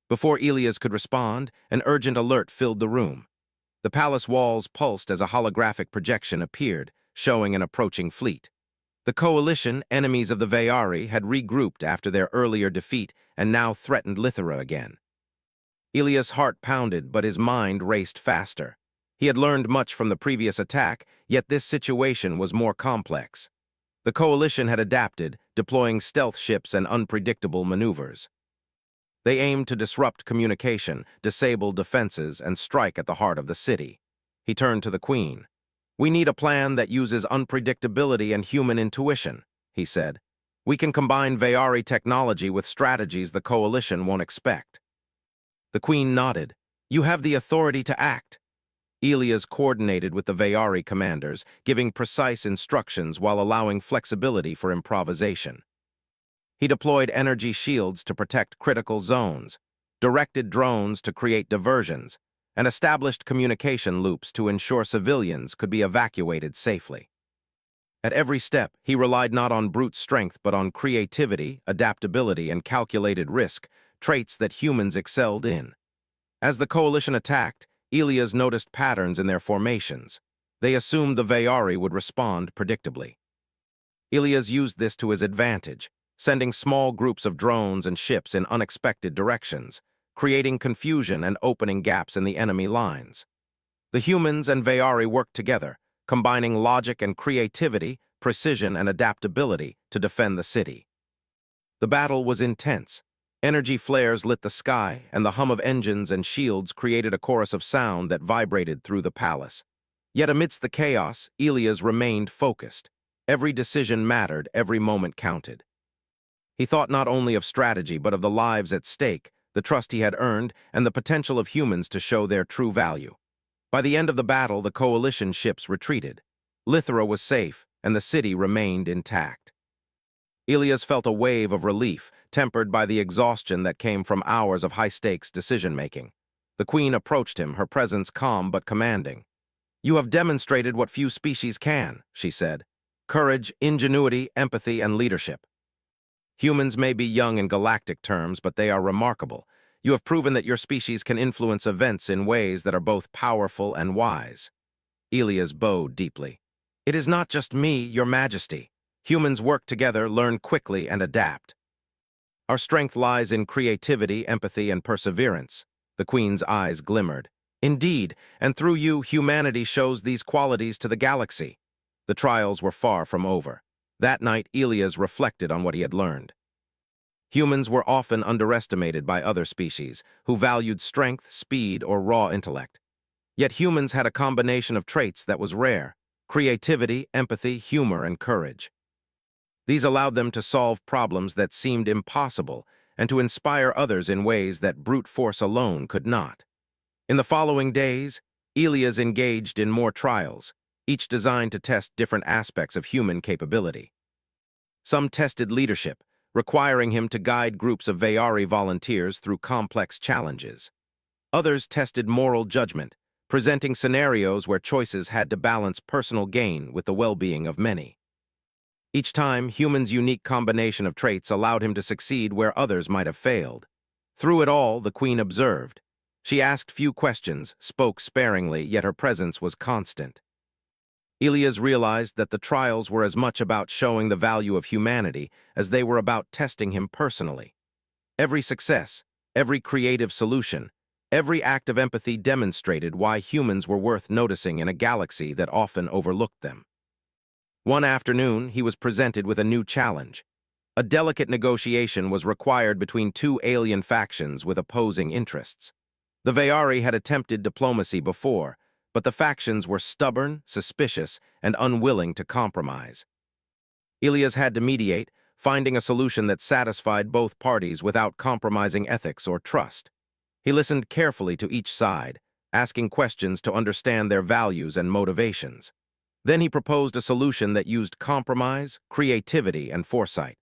Before Ilias could respond, an urgent alert filled the room. The palace walls pulsed as a holographic projection appeared, showing an approaching fleet. The coalition, enemies of the Veyari, had regrouped after their earlier defeat and now threatened Lithera again. Ilias' heart pounded, but his mind raced faster. He had learned much from the previous attack, yet this situation was more complex. The coalition had adapted, deploying stealth ships and unpredictable maneuvers. They aimed to disrupt communication, disable defenses, and strike at the heart of the city. He turned to the Queen. "We need a plan that uses unpredictability and human intuition," he said. "We can combine Veyari technology with strategies the coalition won't expect." The Queen nodded. "You have the authority to act." Ilias coordinated with the Veyari commanders, giving precise instructions while allowing flexibility for improvisation. He deployed energy shields to protect critical zones, directed drones to create diversions, and established communication loops to ensure civilians could be evacuated safely. At every step, he relied not on brute strength but on creativity, adaptability, and calculated risk, traits that humans excelled in. As the coalition attacked, Ilias noticed patterns in their formations. They assumed the Veyari would respond predictably. Ilias used this to his advantage, sending small groups of drones and ships in unexpected directions, creating confusion and opening gaps in the enemy lines. The humans and Veyari worked together, combining logic and creativity, precision and adaptability to defend the city. The battle was intense. Energy flares lit the sky, and the hum of engines and shields created a chorus of sound that vibrated through the palace. Yet amidst the chaos, Ilias remained focused. Every decision mattered, every moment counted. He thought not only of strategy but of the lives at stake, the trust he had earned, and the potential of humans to show their true value. By the end of the battle, the coalition ships retreated. Lithera was safe, and the city remained intact. Ilias felt a wave of relief, tempered by the exhaustion that came from hours of high-stakes decision-making. The Queen approached him, her presence calm but commanding. "You have demonstrated what few species can," she said. "Courage, ingenuity, empathy, and leadership. Humans may be young in galactic terms, but they are remarkable. You have proven that your species can influence events in ways that are both powerful and wise." Ilias bowed deeply. "It is not just me, Your Majesty. Humans work together, learn quickly, and adapt. Our strength lies in creativity, empathy, and perseverance." The Queen's eyes glimmered. "Indeed, and through you, humanity shows these qualities to the galaxy." The trials were far from over. That night, Ilias reflected on what he had learned. Humans were often underestimated by other species, who valued strength, speed, or raw intellect. Yet humans had a combination of traits that was rare: creativity, empathy, humor, and courage. These allowed them to solve problems that seemed impossible and to inspire others in ways that brute force alone could not. In the following days, Ilias engaged in more trials, each designed to test different aspects of human capability. Some tested leadership, requiring him to guide groups of Veyari volunteers through complex challenges. Others tested moral judgment, presenting scenarios where choices had to balance personal gain with the well-being of many. Each time, humans' unique combination of traits allowed him to succeed where others might have failed. Through it all, the Queen observed. She asked few questions, spoke sparingly, yet her presence was constant. Ilias realized that the trials were as much about showing the value of humanity as they were about testing him personally. Every success, every creative solution, every act of empathy demonstrated why humans were worth noticing in a galaxy that often overlooked them. One afternoon, he was presented with a new challenge. A delicate negotiation was required between two alien factions with opposing interests. The Veyari had attempted diplomacy before, but the factions were stubborn, suspicious, and unwilling to compromise. Ilias had to mediate, finding a solution that satisfied both parties without compromising ethics or trust. He listened carefully to each side, asking questions to understand their values and motivations. Then he proposed a solution that used compromise, creativity, and foresight.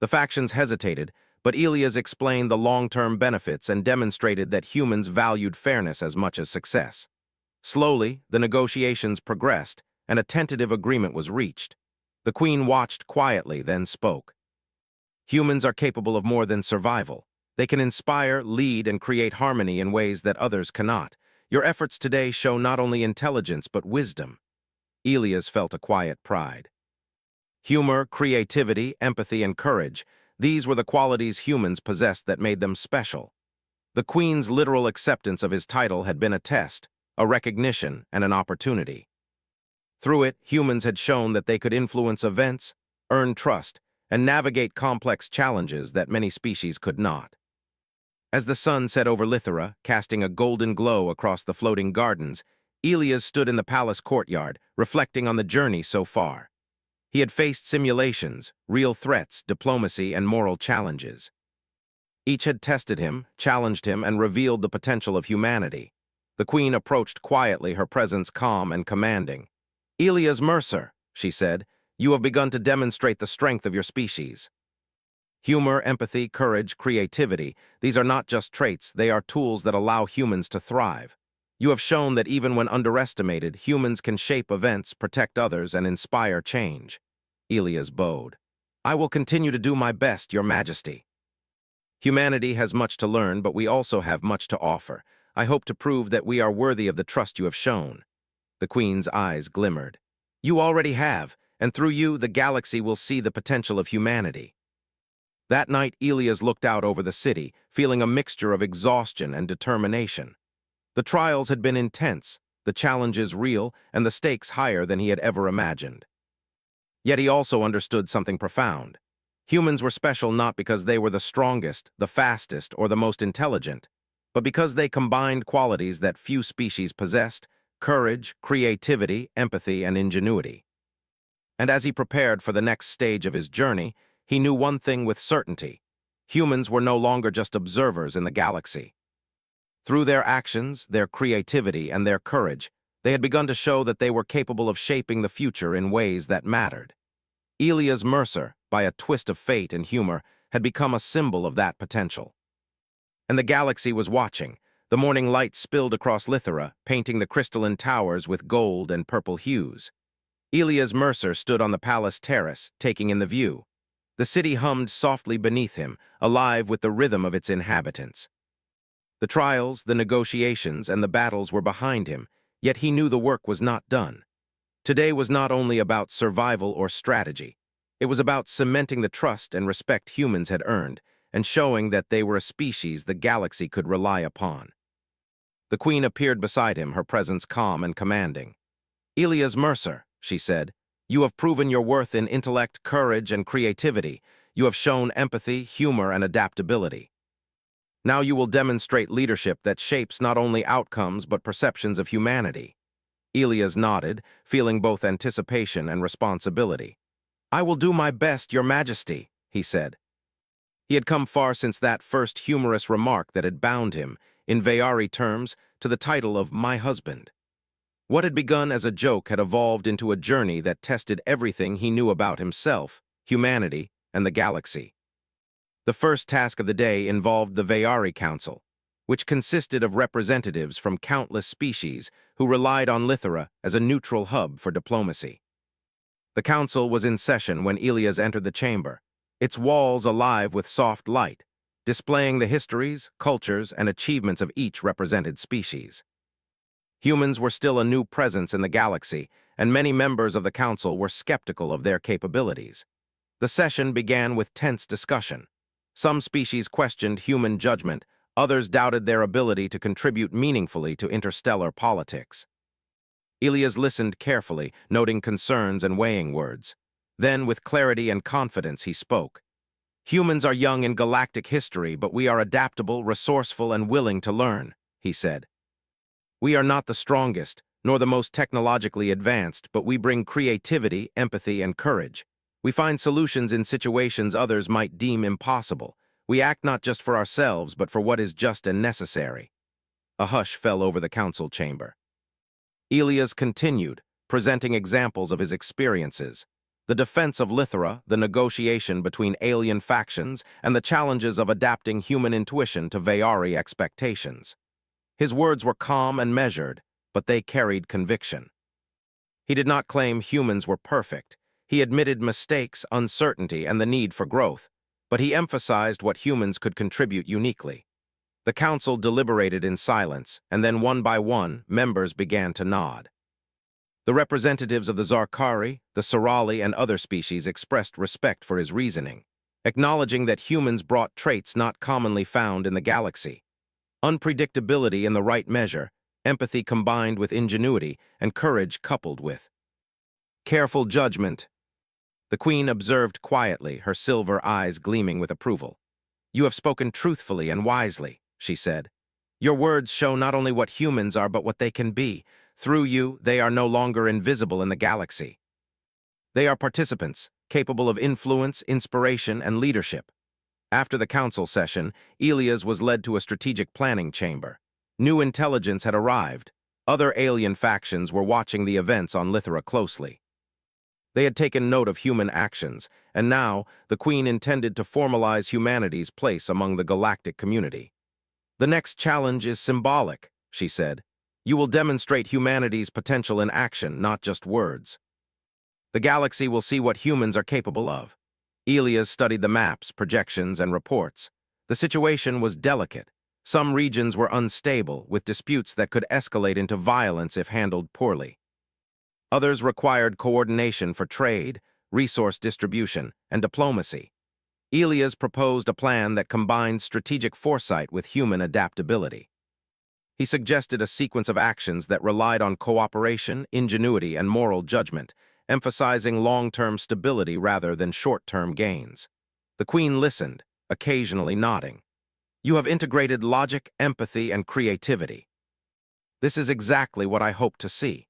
The factions hesitated, but Ilias explained the long-term benefits and demonstrated that humans valued fairness as much as success. Slowly, the negotiations progressed, and a tentative agreement was reached. The Queen watched quietly, then spoke. Humans are capable of more than survival. They can inspire, lead, and create harmony in ways that others cannot. Your efforts today show not only intelligence but wisdom. Ilias felt a quiet pride. Humor, creativity, empathy, and courage, these were the qualities humans possessed that made them special. The Queen's literal acceptance of his title had been a test, a recognition, and an opportunity. Through it, humans had shown that they could influence events, earn trust, and navigate complex challenges that many species could not. As the sun set over Lithera, casting a golden glow across the floating gardens, Ilias stood in the palace courtyard, reflecting on the journey so far. He had faced simulations, real threats, diplomacy, and moral challenges. Each had tested him, challenged him, and revealed the potential of humanity. The Queen approached quietly, her presence calm and commanding. "Ilias Mercer," she said, "you have begun to demonstrate the strength of your species." Humor, empathy, courage, creativity, these are not just traits, they are tools that allow humans to thrive. You have shown that even when underestimated, humans can shape events, protect others, and inspire change. Ilias bowed. "I will continue to do my best, Your Majesty." Humanity has much to learn, but we also have much to offer. I hope to prove that we are worthy of the trust you have shown. The Queen's eyes glimmered. "You already have, and through you, the galaxy will see the potential of humanity." That night, Ilias looked out over the city, feeling a mixture of exhaustion and determination. The trials had been intense, the challenges real, and the stakes higher than he had ever imagined. Yet he also understood something profound. Humans were special not because they were the strongest, the fastest, or the most intelligent, but because they combined qualities that few species possessed: courage, creativity, empathy, and ingenuity. And as he prepared for the next stage of his journey, he knew one thing with certainty: humans were no longer just observers in the galaxy. Through their actions, their creativity, and their courage, they had begun to show that they were capable of shaping the future in ways that mattered. Ilias Mercer, by a twist of fate and humor, had become a symbol of that potential. And the galaxy was watching. The morning light spilled across Lithera, painting the crystalline towers with gold and purple hues. Ilias Mercer stood on the palace terrace, taking in the view. The city hummed softly beneath him, alive with the rhythm of its inhabitants. The trials, the negotiations, and the battles were behind him, yet he knew the work was not done. Today was not only about survival or strategy. It was about cementing the trust and respect humans had earned, and showing that they were a species the galaxy could rely upon. The Queen appeared beside him, her presence calm and commanding. "Ilias Mercer," she said, "you have proven your worth in intellect, courage, and creativity. You have shown empathy, humor, and adaptability. Now you will demonstrate leadership that shapes not only outcomes but perceptions of humanity." Ilias nodded, feeling both anticipation and responsibility. "I will do my best, Your Majesty," he said. He had come far since that first humorous remark that had bound him, in Veyari terms, to the title of "my husband." What had begun as a joke had evolved into a journey that tested everything he knew about himself, humanity, and the galaxy. The first task of the day involved the Veyari Council, which consisted of representatives from countless species who relied on Lithera as a neutral hub for diplomacy. The council was in session when Ilias entered the chamber, its walls alive with soft light, displaying the histories, cultures, and achievements of each represented species. Humans were still a new presence in the galaxy, and many members of the council were skeptical of their capabilities. The session began with tense discussion. Some species questioned human judgment, others doubted their ability to contribute meaningfully to interstellar politics. Ilias listened carefully, noting concerns and weighing words. Then, with clarity and confidence, he spoke. "Humans are young in galactic history, but we are adaptable, resourceful, and willing to learn," he said. We are not the strongest, nor the most technologically advanced, but we bring creativity, empathy, and courage. We find solutions in situations others might deem impossible. We act not just for ourselves, but for what is just and necessary. A hush fell over the council chamber. Elias continued, presenting examples of his experiences. The defense of Lithra, the negotiation between alien factions, and the challenges of adapting human intuition to Vayari expectations. His words were calm and measured, but they carried conviction. He did not claim humans were perfect. He admitted mistakes, uncertainty, and the need for growth, but he emphasized what humans could contribute uniquely. The council deliberated in silence, and then one by one, members began to nod. The representatives of the Zarkari, the Sorali, and other species expressed respect for his reasoning, acknowledging that humans brought traits not commonly found in the galaxy. Unpredictability in the right measure, empathy combined with ingenuity, and courage coupled with careful judgment. The queen observed quietly, her silver eyes gleaming with approval. "You have spoken truthfully and wisely," she said. "Your words show not only what humans are, but what they can be. Through you, they are no longer invisible in the galaxy. They are participants, capable of influence, inspiration, and leadership." After the council session, Elias was led to a strategic planning chamber. New intelligence had arrived. Other alien factions were watching the events on Lithra closely. They had taken note of human actions, and now the Queen intended to formalize humanity's place among the galactic community. "The next challenge is symbolic," she said. "You will demonstrate humanity's potential in action, not just words. The galaxy will see what humans are capable of." Elias studied the maps, projections, and reports. The situation was delicate. Some regions were unstable, with disputes that could escalate into violence if handled poorly. Others required coordination for trade, resource distribution, and diplomacy. Elias proposed a plan that combined strategic foresight with human adaptability. He suggested a sequence of actions that relied on cooperation, ingenuity, and moral judgment, emphasizing long-term stability rather than short-term gains. The Queen listened, occasionally nodding. "You have integrated logic, empathy, and creativity. This is exactly what I hoped to see."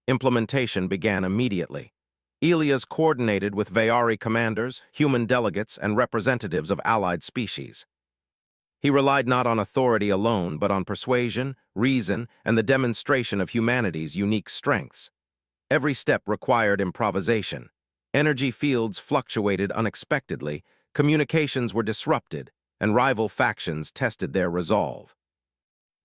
Implementation began immediately. Elias coordinated with Vayari commanders, human delegates, and representatives of allied species. He relied not on authority alone, but on persuasion, reason, and the demonstration of humanity's unique strengths. Every step required improvisation. Energy fields fluctuated unexpectedly, communications were disrupted, and rival factions tested their resolve.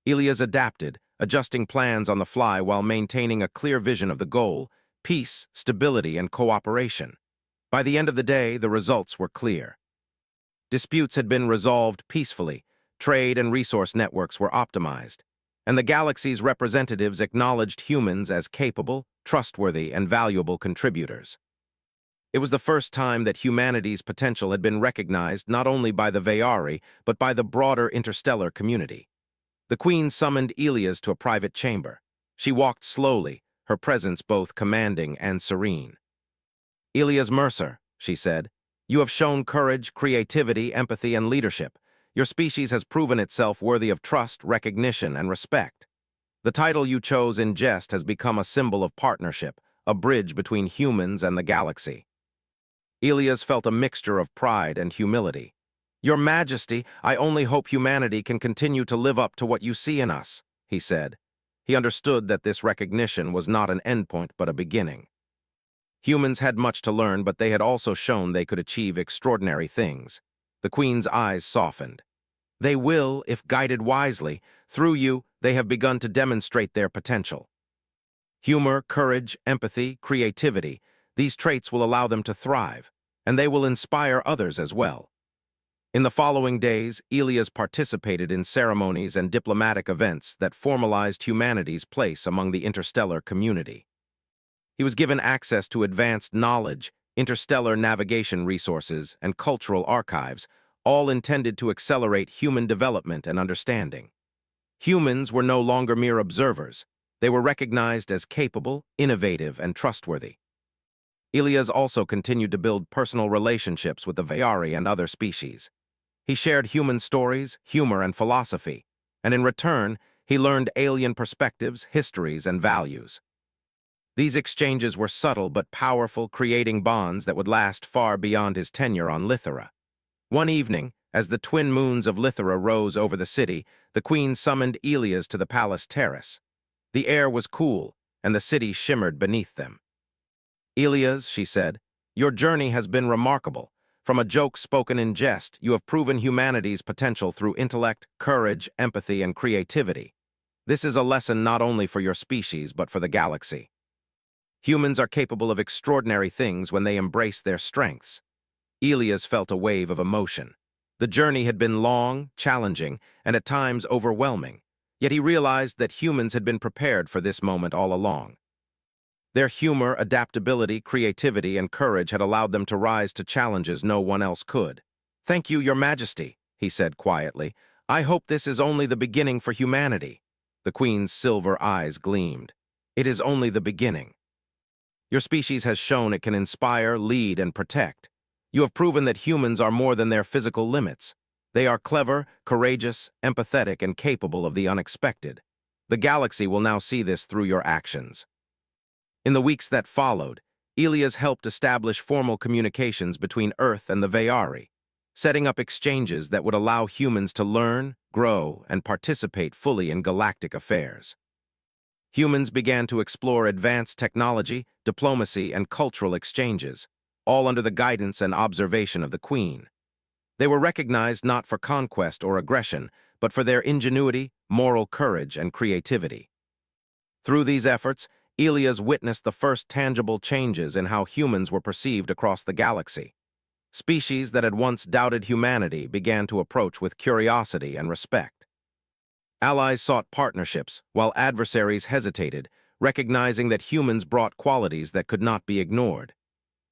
Elias adapted, adjusting plans on the fly while maintaining a clear vision of the goal: peace, stability, and cooperation. By the end of the day, the results were clear. Disputes had been resolved peacefully, trade and resource networks were optimized, and the galaxy's representatives acknowledged humans as capable, trustworthy, and valuable contributors. It was the first time that humanity's potential had been recognized not only by the Vayari, but by the broader interstellar community. The Queen summoned Elias to a private chamber. She walked slowly, her presence both commanding and serene. "Elias Mercer," she said, "you have shown courage, creativity, empathy, and leadership. Your species has proven itself worthy of trust, recognition, and respect. The title you chose in jest has become a symbol of partnership, a bridge between humans and the galaxy." Elias felt a mixture of pride and humility. "Your Majesty, I only hope humanity can continue to live up to what you see in us," he said. He understood that this recognition was not an endpoint but a beginning. Humans had much to learn, but they had also shown they could achieve extraordinary things. The Queen's eyes softened. "They will, if guided wisely. Through you, they have begun to demonstrate their potential. Humor, courage, empathy, creativity, these traits will allow them to thrive, and they will inspire others as well." In the following days, Elias participated in ceremonies and diplomatic events that formalized humanity's place among the interstellar community. He was given access to advanced knowledge, interstellar navigation resources, and cultural archives, all intended to accelerate human development and understanding. Humans were no longer mere observers. They were recognized as capable, innovative, and trustworthy. Elias also continued to build personal relationships with the Vayari and other species. He shared human stories, humor, and philosophy, and in return, he learned alien perspectives, histories, and values. These exchanges were subtle but powerful, creating bonds that would last far beyond his tenure on Lithera. One evening, as the twin moons of Lithera rose over the city, the queen summoned Elias to the palace terrace. The air was cool, and the city shimmered beneath them. "Elias," she said, "your journey has been remarkable. From a joke spoken in jest, you have proven humanity's potential through intellect, courage, empathy, and creativity. This is a lesson not only for your species, but for the galaxy. Humans are capable of extraordinary things when they embrace their strengths." Elias felt a wave of emotion. The journey had been long, challenging, and at times overwhelming, yet he realized that humans had been prepared for this moment all along. Their humor, adaptability, creativity, and courage had allowed them to rise to challenges no one else could. "Thank you, Your Majesty," he said quietly. "I hope this is only the beginning for humanity." The queen's silver eyes gleamed. "It is only the beginning. Your species has shown it can inspire, lead, and protect. You have proven that humans are more than their physical limits. They are clever, courageous, empathetic, and capable of the unexpected. The galaxy will now see this through your actions." In the weeks that followed, Elias helped establish formal communications between Earth and the Veyari, setting up exchanges that would allow humans to learn, grow, and participate fully in galactic affairs. Humans began to explore advanced technology, diplomacy, and cultural exchanges, all under the guidance and observation of the Queen. They were recognized not for conquest or aggression, but for their ingenuity, moral courage, and creativity. Through these efforts, Elias witnessed the first tangible changes in how humans were perceived across the galaxy. Species that had once doubted humanity began to approach with curiosity and respect. Allies sought partnerships, while adversaries hesitated, recognizing that humans brought qualities that could not be ignored.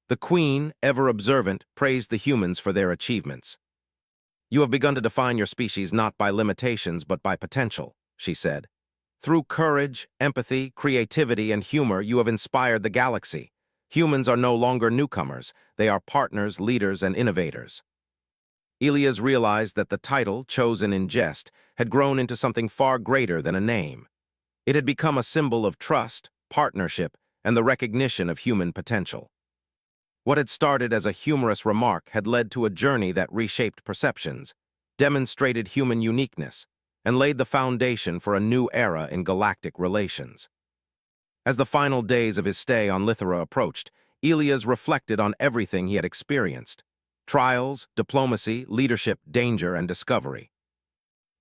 The Queen, ever observant, praised the humans for their achievements. "You have begun to define your species not by limitations but by potential," she said. "Through courage, empathy, creativity, and humor, you have inspired the galaxy. Humans are no longer newcomers. They are partners, leaders, and innovators." Elias realized that the title, chosen in jest, had grown into something far greater than a name. It had become a symbol of trust, partnership, and the recognition of human potential. What had started as a humorous remark had led to a journey that reshaped perceptions, demonstrated human uniqueness, and laid the foundation for a new era in galactic relations. As the final days of his stay on Lithera approached, Elias reflected on everything he had experienced: trials, diplomacy, leadership, danger, and discovery.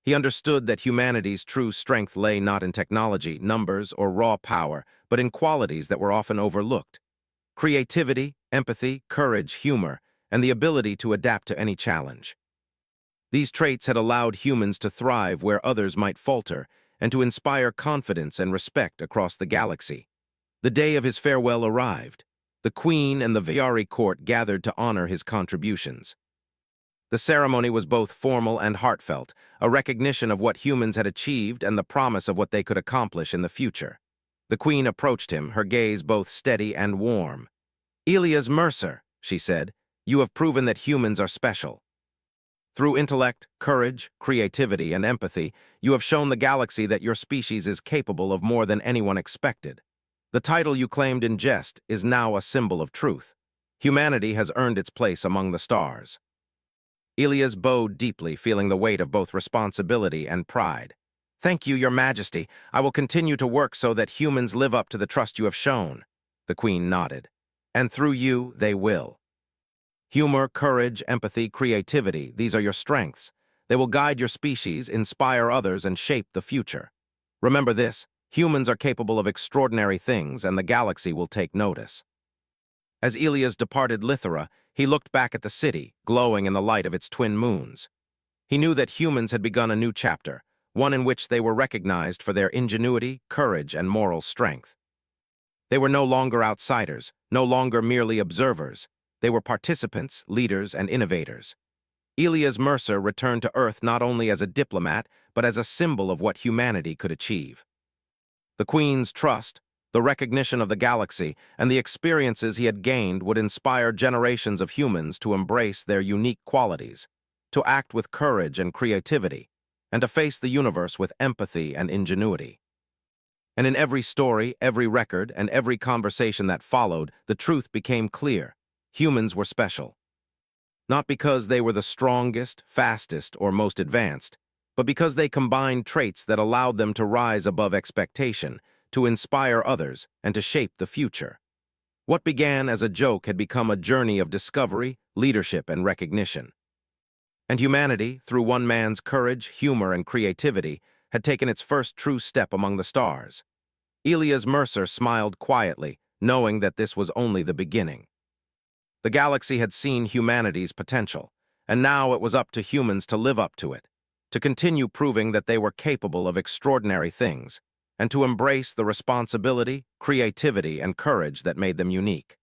He understood that humanity's true strength lay not in technology, numbers, or raw power, but in qualities that were often overlooked: creativity, empathy, courage, humor, and the ability to adapt to any challenge. These traits had allowed humans to thrive where others might falter, and to inspire confidence and respect across the galaxy. The day of his farewell arrived. The Queen and the Veyari court gathered to honor his contributions. The ceremony was both formal and heartfelt, a recognition of what humans had achieved and the promise of what they could accomplish in the future. The Queen approached him, her gaze both steady and warm. "Elias Mercer," she said, "you have proven that humans are special. Through intellect, courage, creativity, and empathy, you have shown the galaxy that your species is capable of more than anyone expected. The title you claimed in jest is now a symbol of truth. Humanity has earned its place among the stars." Elias bowed deeply, feeling the weight of both responsibility and pride. "Thank you, Your Majesty. I will continue to work so that humans live up to the trust you have shown." The Queen nodded. "And through you, they will. Humor, courage, empathy, creativity, these are your strengths. They will guide your species, inspire others, and shape the future. Remember this: humans are capable of extraordinary things, and the galaxy will take notice." As Elias departed Lithera, he looked back at the city, glowing in the light of its twin moons. He knew that humans had begun a new chapter, one in which they were recognized for their ingenuity, courage, and moral strength. They were no longer outsiders, no longer merely observers. They were participants, leaders, and innovators. Elias Mercer returned to Earth not only as a diplomat, but as a symbol of what humanity could achieve. The Queen's trust, the recognition of the galaxy, and the experiences he had gained would inspire generations of humans to embrace their unique qualities, to act with courage and creativity, and to face the universe with empathy and ingenuity. And in every story, every record, and every conversation that followed, the truth became clear. Humans were special. Not because they were the strongest, fastest, or most advanced, but because they combined traits that allowed them to rise above expectation, to inspire others, and to shape the future. What began as a joke had become a journey of discovery, leadership, and recognition. And humanity, through one man's courage, humor, and creativity, had taken its first true step among the stars. Elias Mercer smiled quietly, knowing that this was only the beginning. The galaxy had seen humanity's potential, and now it was up to humans to live up to it, to continue proving that they were capable of extraordinary things, and to embrace the responsibility, creativity, and courage that made them unique.